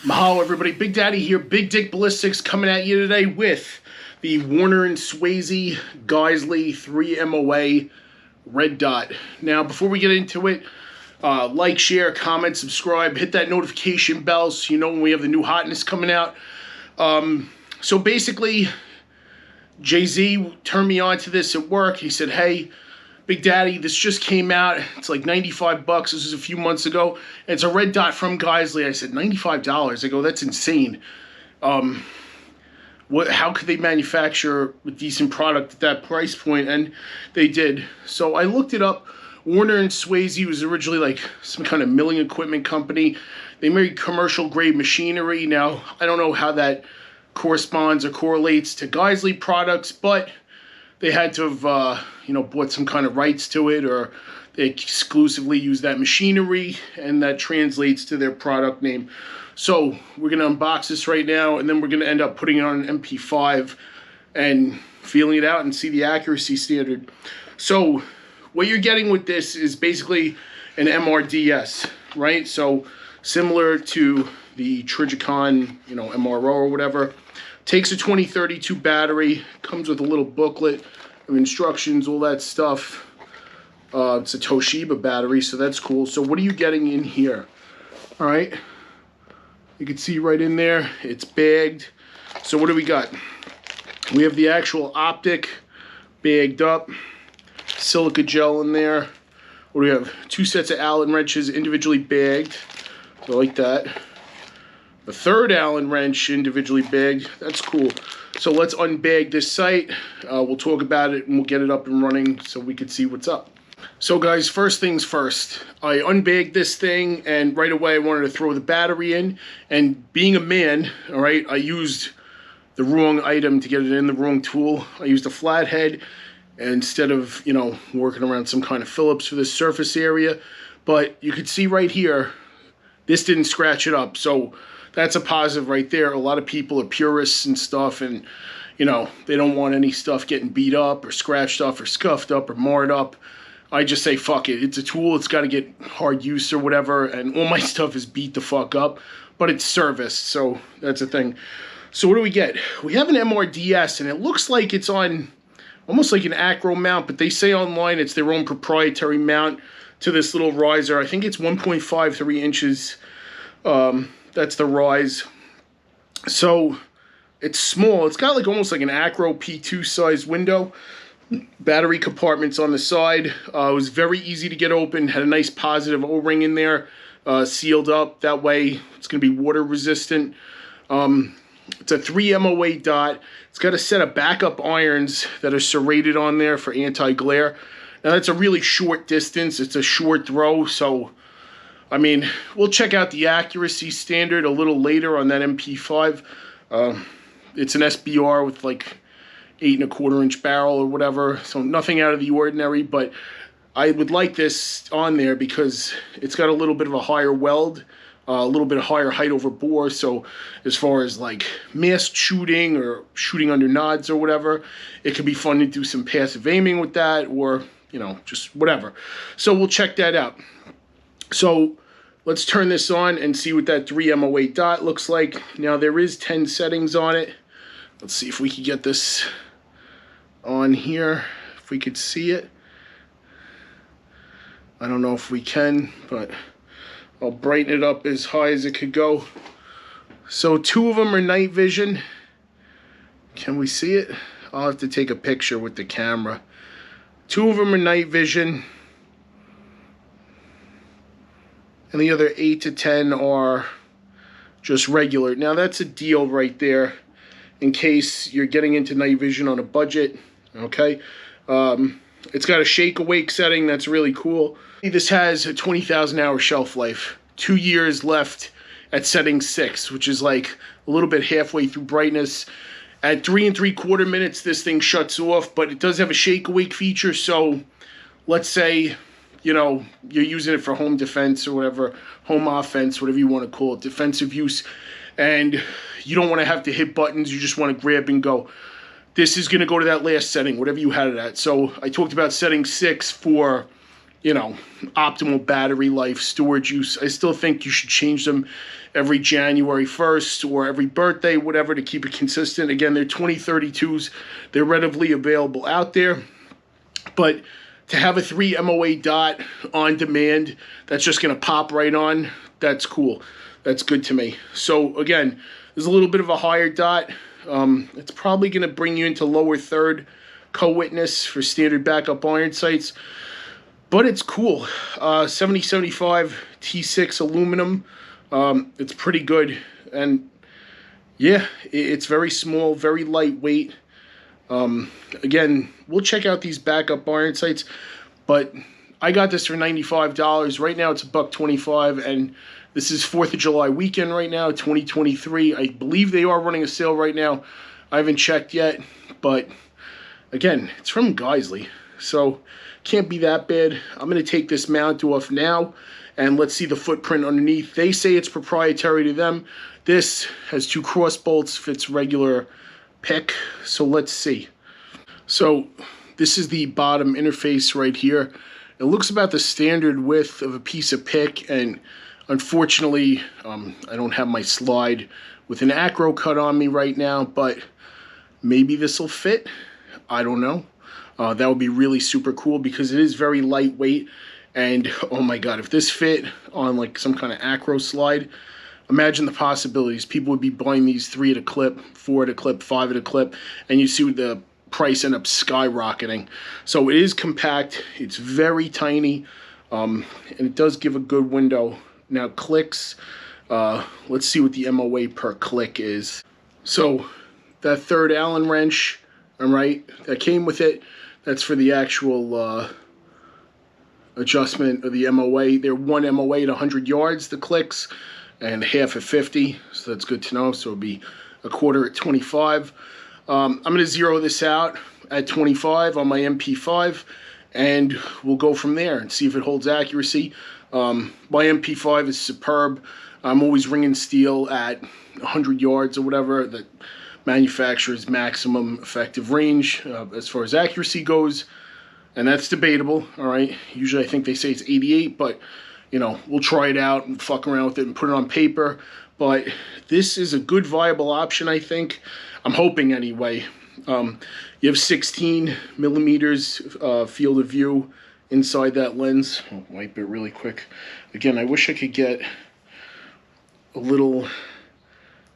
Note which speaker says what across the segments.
Speaker 1: Mahalo everybody, Big Daddy here, Big Dick Ballistics coming at you today with the Warner and Swasey Geissele 3 MOA red dot. Now before we get into it, like, share, comment, subscribe, hit that notification bell so you know when we have the new hotness coming out. So basically, Jay-Z turned me on to this at work. He said, hey, Big Daddy, this just came out. It's like $95. This was a few months ago. And it's a red dot from Geissele. I said, $95? I go, that's insane. How could they manufacture a decent product at that price point? And they did. So I looked it up. Warner and Swasey was originally like some kind of milling equipment company. They made commercial grade machinery. Now, I don't know how that corresponds or correlates to Geissele products, but they had to have, bought some kind of rights to it, or they exclusively use that machinery, and that translates to their product name. So we're going to unbox this right now, and then we're going to end up putting it on an MP5 and feeling it out and see the accuracy standard. So what you're getting with this is basically an RDS, right? So similar to the Trigicon, MRO or whatever. Takes a 2032 battery, comes with a little booklet of instructions, all that stuff. It's a Toshiba battery, so that's cool. So what are you getting in here? All right, you can see right in there, it's bagged. So what do we got? We have the actual optic bagged up, silica gel in there. What do we have? 2 sets of Allen wrenches individually bagged, so like that. A third Allen wrench individually bagged. That's cool. So let's unbag this sight. We'll talk about it and we'll get it up and running so we can see what's up. So guys, first things first. I unbagged this thing and right away I wanted to throw the battery in. And being a man, all right, I used the wrong item to get it in, the wrong tool. I used a flathead instead of, working around some kind of Phillips for this surface area. But you can see right here, this didn't scratch it up. So that's a positive right there. A lot of people are purists and stuff, and they don't want any stuff getting beat up or scratched up or scuffed up or marred up. I just say fuck it. It's a tool. It's got to get hard use or whatever, and all my stuff is beat the fuck up, but it's serviced, so that's a thing. So what do we get? We have an RDS, and it looks like it's on almost like an acro mount, but they say online it's their own proprietary mount to this little riser. I think it's 1.53 inches. That's the rise. So it's small. It's got like almost like an acro P2 size window. Battery compartments on the side. It was very easy to get open. Had a nice positive O-ring in there, sealed up. That way it's going to be water resistant. It's a 3 MOA dot. It's got a set of backup irons that are serrated on there for anti-glare. Now that's a really short distance. It's a short throw, so I mean, we'll check out the accuracy standard a little later on that MP5. It's an SBR with like 8 1/4 inch barrel or whatever, so nothing out of the ordinary, but I would like this on there because it's got a little bit of a higher weld, a little bit of higher height over bore, so as far as like masked shooting or shooting under nods or whatever, it could be fun to do some passive aiming with that, or, just whatever. So we'll check that out. So let's turn this on and see what that 3 MOA dot looks like. Now there is 10 settings on it. Let's see if we can get this on here, if we could see it. I don't know if we can, but I'll brighten it up as high as it could go. So 2 of them are night vision. Can we see it? I'll have to take a picture with the camera. 2 of them are night vision. And the other 8 to 10 are just regular. Now that's a deal right there in case you're getting into night vision on a budget, okay? It's got a shake awake setting. That's really cool. This has a 20,000 hour shelf life. 2 years left at setting 6, which is like a little bit halfway through brightness. At 3 3/4 minutes, this thing shuts off, but it does have a shake awake feature. So let's say you're using it for home defense or whatever, home offense, whatever you want to call it, defensive use, and you don't want to have to hit buttons, you just want to grab and go. This is going to go to that last setting, whatever you had it at. So I talked about setting 6 for you know, optimal battery life, storage use. I still think you should change them every January 1st or every birthday, whatever, to keep it consistent. Again, they're 2032s. They're readily available out there. But to have a 3 MOA dot on demand that's just going to pop right on, that's cool. That's good to me. So again, there's a little bit of a higher dot. It's probably going to bring you into lower third co-witness for standard backup iron sights. But it's cool. 7075 T6 aluminum. It's pretty good. And yeah, it's very small, very lightweight. Again, we'll check out these backup iron sights, but I got this for $95. Right now it's $125, and this is 4th of July weekend right now, 2023. I believe they are running a sale right now. I haven't checked yet, but again, it's from Geissele, so can't be that bad. I'm going to take this mount off now, and let's see the footprint underneath. They say it's proprietary to them. This has 2 cross bolts, fits regular pick, so let's see. So this is the bottom interface right here. It looks about the standard width of a piece of pick, and unfortunately I don't have my slide with an acro cut on me right now, but maybe this will fit. I don't know. That would be really super cool because it is very lightweight, and oh my god, if this fit on like some kind of acro slide, imagine the possibilities. People would be buying these 3 at a clip, 4 at a clip, 5 at a clip, and you see the price end up skyrocketing. So it is compact, it's very tiny, and it does give a good window. Now clicks, let's see what the MOA per click is. So that 3rd Allen wrench, all right, that came with it, that's for the actual adjustment of the MOA. They're 1 MOA at 100 yards, the clicks, and half at 50, so that's good to know. So it'll be a quarter at 25. I'm going to zero this out at 25 on my MP5, and we'll go from there and see if it holds accuracy. My MP5 is superb. I'm always ringing steel at 100 yards or whatever, the manufacturer's maximum effective range as far as accuracy goes, and that's debatable, all right? Usually I think they say it's 88, but you know, we'll try it out and fuck around with it and put it on paper. But this is a good viable option, I think. I'm hoping anyway. You have 16 millimeters field of view inside that lens. I'll wipe it really quick. Again, I wish I could get a little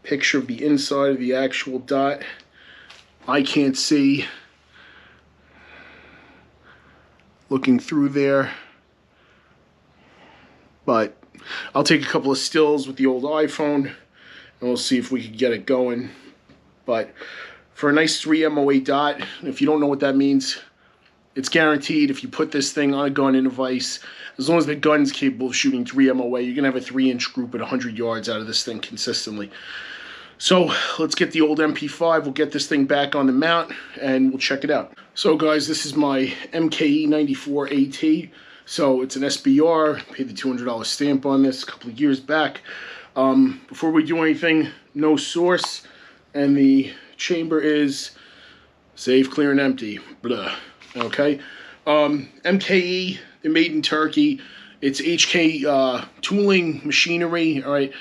Speaker 1: picture of the inside of the actual dot. I can't see looking through there, but I'll take a couple of stills with the old iPhone and we'll see if we can get it going. But for a nice 3 MOA dot, if you don't know what that means, it's guaranteed if you put this thing on a gun in a vise, as long as the gun's capable of shooting 3 MOA, you're going to have a 3-inch group at 100 yards out of this thing consistently. So let's get the old MP5, we'll get this thing back on the mount, and we'll check it out. So guys, this is my MKE 94 AT. So it's an SBR, paid the $200 stamp on this a couple of years back. Before we do anything, no source, and the chamber is safe, clear, and empty. Blah. Okay. MKE, they're made in Turkey. It's HK tooling machinery, all right,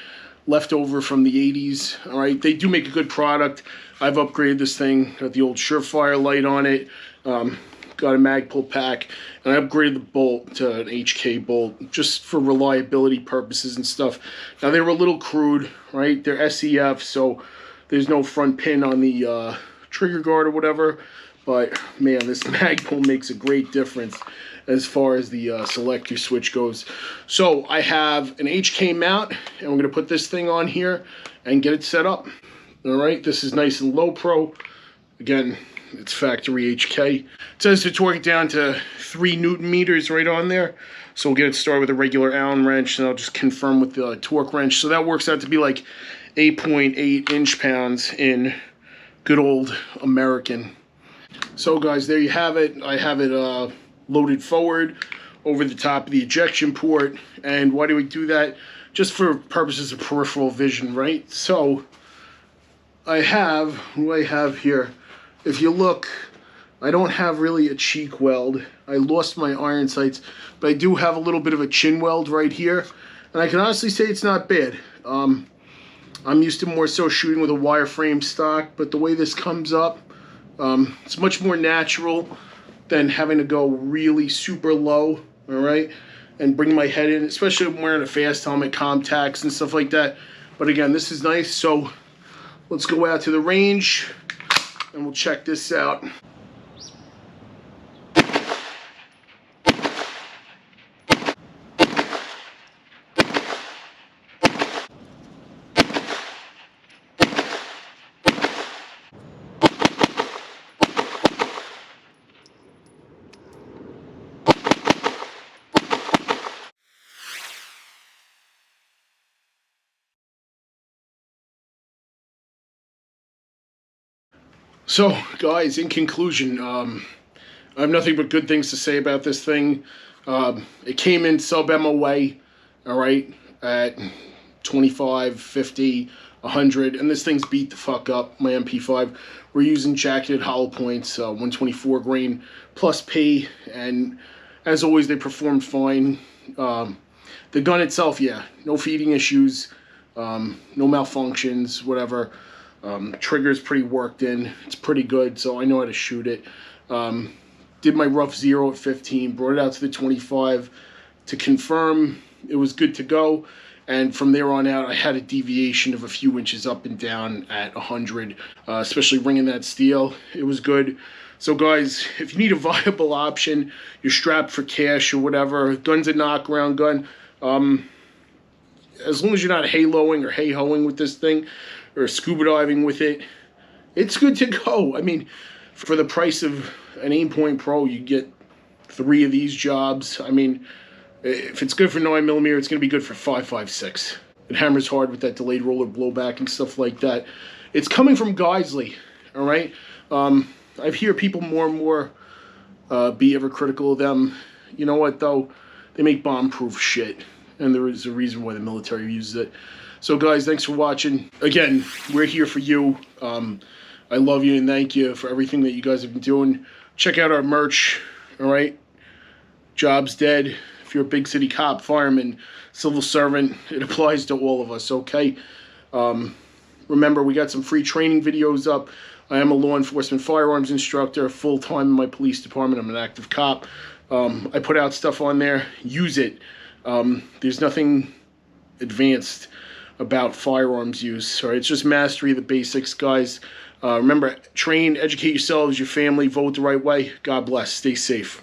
Speaker 1: left over from the 80s, all right. They do make a good product. I've upgraded this thing, got the old Surefire light on it, got a Magpul pack, and I upgraded the bolt to an HK bolt just for reliability purposes and stuff. Now, they were a little crude, right? They're SEF, so there's no front pin on the trigger guard or whatever. But, man, this Magpul makes a great difference as far as the selector switch goes. So, I have an HK mount, and we're going to put this thing on here and get it set up. All right, this is nice and low pro. Again, it's factory HK. It says to torque it down to 3 Newton meters right on there. So we'll get it started with a regular Allen wrench, and I'll just confirm with the torque wrench. So that works out to be like 8.8 inch-pounds in good old American. So guys, there you have it. I have it loaded forward over the top of the ejection port. And why do we do that? Just for purposes of peripheral vision, right? So I have, what do I have here? If you look, I don't have really a cheek weld. I lost my iron sights, but I do have a little bit of a chin weld right here. And I can honestly say it's not bad. I'm used to more so shooting with a wireframe stock, but the way this comes up, it's much more natural than having to go really super low, all right, and bring my head in, especially when I'm wearing a fast helmet, contacts, and stuff like that. But again, this is nice, so let's go out to the range, and we'll check this out. So, guys, in conclusion, I have nothing but good things to say about this thing. It came in sub MOA, all right, at 25, 50, 100, and this thing's beat the fuck up, my MP5. We're using jacketed hollow points, 124 grain plus P, and as always, they performed fine. The gun itself, yeah, no feeding issues, no malfunctions, whatever. Trigger's pretty worked in. It's pretty good, so I know how to shoot it. Did my rough 0 at 15, brought it out to the 25 to confirm it was good to go. And from there on out, I had a deviation of a few inches up and down at 100, especially ringing that steel. It was good. So guys, if you need a viable option, you're strapped for cash or whatever, gun's a knockaround gun. As long as you're not haloing or hey-hoing with this thing, or scuba diving with it, it's good to go. I mean, for the price of an Aimpoint Pro, you get 3 of these jobs. I mean, if it's good for 9mm, it's going to be good for 5.56. It hammers hard with that delayed roller blowback and stuff like that. It's coming from Geissele, all right? I hear people more and more be ever critical of them. You know what, though? They make bomb-proof shit, and there is a reason why the military uses it. So guys, thanks for watching. Again, we're here for you. I love you and thank you for everything that you guys have been doing. Check out our merch, all right? Job's dead. If you're a big city cop, fireman, civil servant, it applies to all of us, okay? Remember, we got some free training videos up. I am a law enforcement firearms instructor, full-time in my police department. I'm an active cop. I put out stuff on there. Use it. There's nothing advanced about firearms use. All right, it's just mastery of the basics, guys. Remember, train, educate yourselves, your family, vote the right way. God bless. Stay safe.